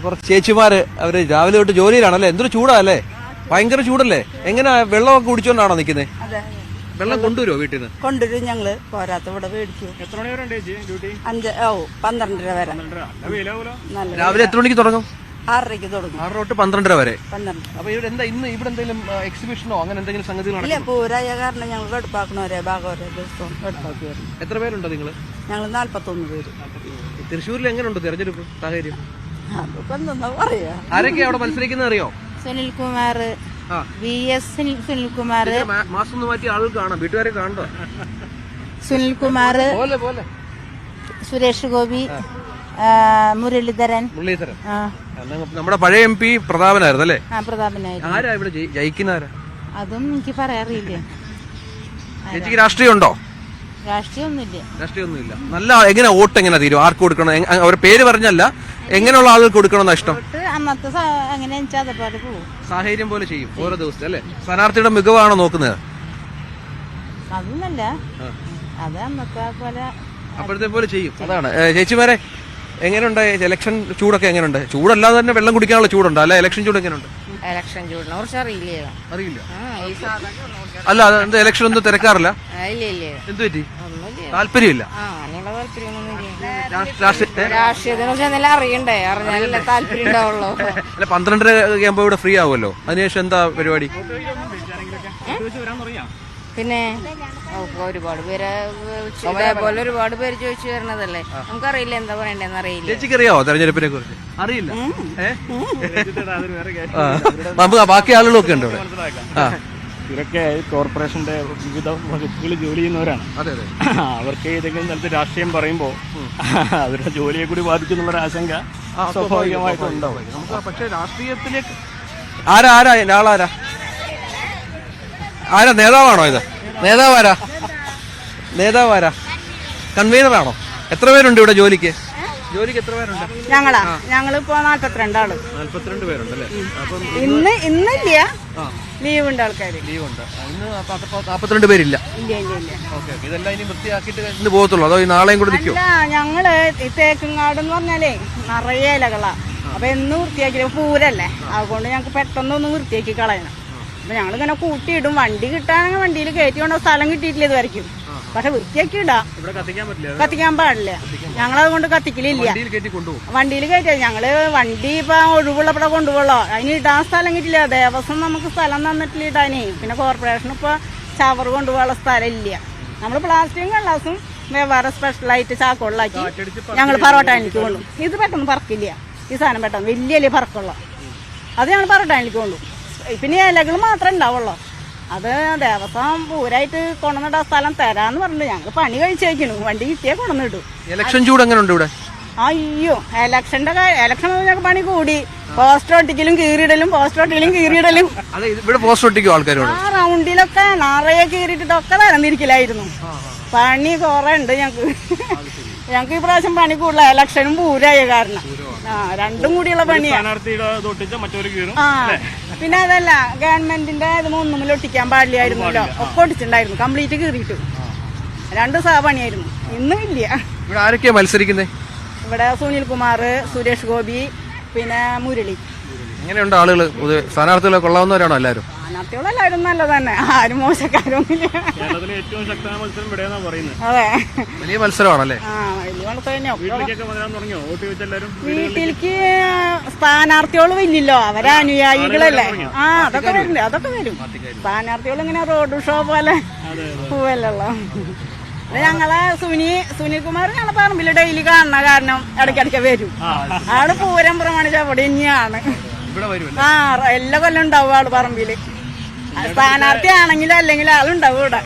കുറച്ച് ചേച്ചിമാര് അവര് രാവിലെ തൊട്ട് ജോലിയിലാണല്ലേ? എന്തൊരു ചൂടാ അല്ലേ? ഭയങ്കര ചൂടല്ലേ? എങ്ങനെ വെള്ളമൊക്കെ കുടിച്ചോണ്ടാണോ നിക്കുന്നത്? വെള്ളം കൊണ്ടുവരുമോ വീട്ടിൽ നിന്ന്? കൊണ്ടുവരും ഞങ്ങള്. പോരാത്ത ഇവിടെ മേടിക്കും. എത്ര മണി വരെ ഡ്യൂട്ടി? 12:30 വരെ. രാവിലെ എത്ര മണിക്ക് തുടങ്ങും? 6:30 തുടങ്ങും. 6 തൊട്ട് 12:30 വരെ. 12. അപ്പൊ ഇവിടെ എന്താ ഇന്ന് ഇവിടെ എന്തെങ്കിലും എക്സിബിഷനോ അങ്ങനെ എന്തെങ്കിലും സംഗതികൾ? ഇല്ല, പൂരായ കാരണം ഞങ്ങൾ വെടുപ്പാക്കണവരെ ഭാഗം ഓരോ ദിവസവും വെടുപ്പാക്കി വരും. എത്ര പേരുണ്ടോ നിങ്ങള്? ഞങ്ങൾ 41 പേര്. തൃശ്ശൂരിൽ എങ്ങനെയുണ്ട് തെരഞ്ഞെടുപ്പ് സാഹചര്യം? അതിപ്പോ എന്താ പറയാ. ആരൊക്കെയാ അവിടെ മത്സരിക്കുന്നത് അറിയോ? സുനിൽകുമാർ, VS സുനിൽകുമാർ, മാസം ഒന്ന് മാറ്റി ആളുകൾ കാണാം, വീട്ടുകാരെ കാണണ്ടോ? സുനിൽകുമാർ, പോലെ സുരേഷ് ഗോപി, മുരളീധരൻ. നമ്മുടെ പഴയ MP പ്രതാപനായിരുന്നു അല്ലേ? പ്രതാപനായിരുന്നു. ആരാ ഇവിടെ ജയിക്കുന്നവരാ? അതും എനിക്ക് പറയാറില്ല. ചേച്ചിക്ക് രാഷ്ട്രീയം ഉണ്ടോ? രാഷ്ട്രീയമൊന്നുമില്ല. നല്ല എങ്ങനെ വോട്ട് എങ്ങനെ തീരും? ആർക്ക് കൊടുക്കണം? അവരുടെ പേര് പറഞ്ഞല്ല, എങ്ങനെയുള്ള ആളുകൾക്ക് കൊടുക്കണമെന്നാ ഇഷ്ടം? അന്നത്തെ എങ്ങനെയാ അതേപോലെ പോകും. സാഹചര്യം പോലെ ചെയ്യും ഓരോ ദിവസത്തെ അല്ലേ? സ്ഥാനാർത്ഥിയുടെ മികവാണോ നോക്കുന്നത്? അതൊന്നല്ല, അത് അന്നത്തെ പോലെ അപ്പോഴത്തെ പോലെ ചെയ്യും. അതാണ്. ചേച്ചിമാരെ എങ്ങനെയുണ്ട് ഇലക്ഷൻ ചൂടൊക്കെ? എങ്ങനെയുണ്ട്? ചൂടല്ലാതെ തന്നെ വെള്ളം കുടിക്കാനുള്ള ചൂടുണ്ടോ? അല്ല, ഇലക്ഷൻ ചൂട് എങ്ങനെയുണ്ട്? ഇലക്ഷൻ ചൂടിനെ കുറിച്ച് അറിയില്ല. അല്ല, അത് ഇലക്ഷൻ ഒന്നും തിരക്കാറില്ല. എന്ത് പറ്റി? താല്പര്യമില്ല. രാഷ്ട്രീയത്തിനെ കുറിച്ച് എന്തെങ്കിലും അറിയണ്ടേ? അറിഞ്ഞാലല്ലേ താല്പര്യം ഉണ്ടാവുള്ളൂ. അല്ല, 12:30 ആകുമ്പോ ഇവിടെ ഫ്രീ ആവുമല്ലോ. അതിനുശേഷം എന്താ പരിപാടി? പിന്നെ ഒരുപാട് പേര് ഇതേപോലെ ഒരുപാട് പേര് ചോദിച്ചു വരണതല്ലേ, നമുക്കറിയില്ല എന്താ പറയണ്ടെന്ന് അറിയില്ല. ചേച്ചിക്ക് അറിയാവോ തെരഞ്ഞെടുപ്പിനെ കുറിച്ച്? അറിയില്ല. നമുക്ക് ബാക്കി ആളുകളൊക്കെ ഉണ്ട് ഇവിടെ. ഇവരൊക്കെ കോർപ്പറേഷന്റെ വിവിധ വകുപ്പുകളിൽ ജോലി ചെയ്യുന്നവരാണ്. അവർക്ക് ഏതെങ്കിലും തരത്തിൽ രാഷ്ട്രീയം പറയുമ്പോൾ അവരുടെ ജോലിയെ കൂടി ബാധിക്കുന്നുള്ള ആശങ്ക സ്വാഭാവികമായിട്ടും ഉണ്ടാവും. പക്ഷെ രാഷ്ട്രീയത്തിലേക്ക് ആരാ നേതാവാണോ ഇത്? നേതാവാരാ? കൺവീനറാണോ? എത്ര പേരുണ്ട് ഇവിടെ ജോലിക്ക് എത്ര പേരുണ്ട്? ഞങ്ങളിപ്പോ 42 ആള്. 42 പേരുണ്ടല്ലേ? ഇന്നില്ല, ലീവുണ്ട്. ആൾക്കാര് ലീവുണ്ട്. ഇന്ന് 42 പേരില്ല. ഇതെല്ലാം ഇനി വൃത്തിയാക്കിയിട്ട് ഇന്ന് പോകത്തുള്ളൂ, അതോ ഈ നാളെയും കൂടെ നിൽക്കും? ഞങ്ങള് ഈ തേക്കുംകാട് എന്ന് പറഞ്ഞാലേ നിറയെ ഇലകളാ. അപ്പൊ എന്ന് വൃത്തിയാക്കില്ല, പൂരല്ലേ, അതുകൊണ്ട് ഞങ്ങക്ക് പെട്ടെന്നൊന്ന് വൃത്തിയാക്കി കളയണം. അപ്പൊ ഞങ്ങളിങ്ങനെ കൂട്ടിയിടും. വണ്ടി കിട്ടാണെങ്കിൽ വണ്ടിയിൽ കയറ്റി കൊണ്ട സ്ഥലം കിട്ടിയിട്ടില്ല ഇത് വരയ്ക്കും. പക്ഷെ വൃത്തിയാക്കി ഇടാം. കത്തിക്കാൻ പാടില്ല. ഞങ്ങളതുകൊണ്ട് കത്തിക്കലില്ല. വണ്ടിയിൽ കയറ്റിയ ഞങ്ങള് വണ്ടി ഇപ്പൊ ഒഴിവുള്ളപ്പോഴെ കൊണ്ടുപോകല്ലോ. അതിന് ഇടാൻ സ്ഥലം കിട്ടില്ല. ദേവസ്വം നമുക്ക് സ്ഥലം തന്നിട്ടില്ല ഇടാനേ. പിന്നെ കോർപ്പറേഷൻ ഇപ്പൊ ചവറ് കൊണ്ടുപോകാനുള്ള സ്ഥലം ഇല്ല. നമ്മൾ പ്ലാസ്റ്റിക്കും കള്ളാസും വേറെ സ്പെഷ്യലായിട്ട് ചാക്കുകളിലാക്കി ഞങ്ങൾ പറവട്ടാനിലേക്ക് കൊണ്ടു. ഇത് പെട്ടെന്ന് പറക്കില്ല. ഈ സാധനം പെട്ടെന്ന് വലിയ പറക്കുള്ള അത് ഞങ്ങൾ പറവട്ടാനിലേക്ക് കൊണ്ടു. പിന്നെ ഇലകൾ മാത്രമേ ഉണ്ടാവുള്ളൂ. അത് ദേവസ്വം പൂരായിട്ട് കൊണ്ടുവന്നിട്ട് ആ സ്ഥലം തരാന്ന് പറഞ്ഞു. ഞങ്ങൾ പണി കഴിച്ചേക്കണു. വണ്ടി കിട്ടിയാൽ കൊണ്ടുവന്നിട്ടു. ഇലക്ഷൻ ചൂട് എങ്ങനെയുണ്ട് ഇവിടെ? അയ്യോ, ഇലക്ഷൻ ഞങ്ങൾക്ക് പണി കൂടി. പോസ്റ്റർ ഒട്ടിക്കലും കീറിയിടലും ഇവിടെ പോസ്റ്റർ ഒട്ടിക്കും ആൾക്കാർ. ആ റൗണ്ടിലൊക്കെ നിറയെ കീറിയിട്ടൊക്കെ തരംതിരിക്കലായിരുന്നു. പണി കുറെ ഉണ്ട് ഞങ്ങക്ക് ഈ പ്രാവശ്യം പണി കൂടുതല. ഇലക്ഷനും പൂരായ കാരണം രണ്ടും കൂടിയുള്ള പണിയാണ്. പിന്നെ അതല്ല, ഗവൺമെന്റിന്റെ ഇത് ഒന്നുമില്ല ഒട്ടിക്കാൻ പാടില്ലായിരുന്നല്ലോ. ഒക്കെ ഒട്ടിച്ചിട്ടുണ്ടായിരുന്നു. കംപ്ലീറ്റ് കീറിയിട്ടു. 2 പണിയായിരുന്നു. ഇന്നും ഇല്ല. ഇവിടെ ആരൊക്കെയാ മത്സരിക്കുന്നത്? ഇവിടെ സുനിൽകുമാർ, സുരേഷ് ഗോപി, പിന്നെ മുരളി. എങ്ങനെയുണ്ട് ആളുകൾ? സ്ഥാനാർത്ഥികളെ കൊള്ളാവുന്നവരാണോ എല്ലാവരും? സ്ഥാനാർത്ഥികളെല്ലാവരും നല്ല തന്നെ, ആരും മോശക്കാരൊന്നുമില്ല. ഏറ്റവും ശക്തമായ മത്സരം ഇവിടെയാ പറയുന്നത്. അതെ, വലിയ മത്സരമാണല്ലേ? വലിയ മത്സരം. വീട്ടിലേക്ക് വീട്ടിലേക്ക് സ്ഥാനാർത്ഥികൾ ഇല്ലല്ലോ, അവരെ അനുയായികളല്ലേ. അതൊക്കെ വരും. സ്ഥാനാർത്ഥികൾ ഇങ്ങനെ റോഡ് ഷോ പോലെ പോവല്ലോ. ഞങ്ങളെ സുനിൽകുമാർ ഞങ്ങളെ പറമ്പിൽ ഡെയിലി കാണുന്ന കാരണം ഇടയ്ക്കിടയ്ക്ക് വരും. ആള് പൂരം പ്രമാണിച്ച അവിടെ തന്നെയാണ്. എല്ലാ കൊല്ലം ഉണ്ടാവും ആള് പറമ്പില്. സ്ഥാനാർത്ഥി ആണെങ്കിലും അല്ലെങ്കിലും ആളുണ്ടാവും ഇവിടെ.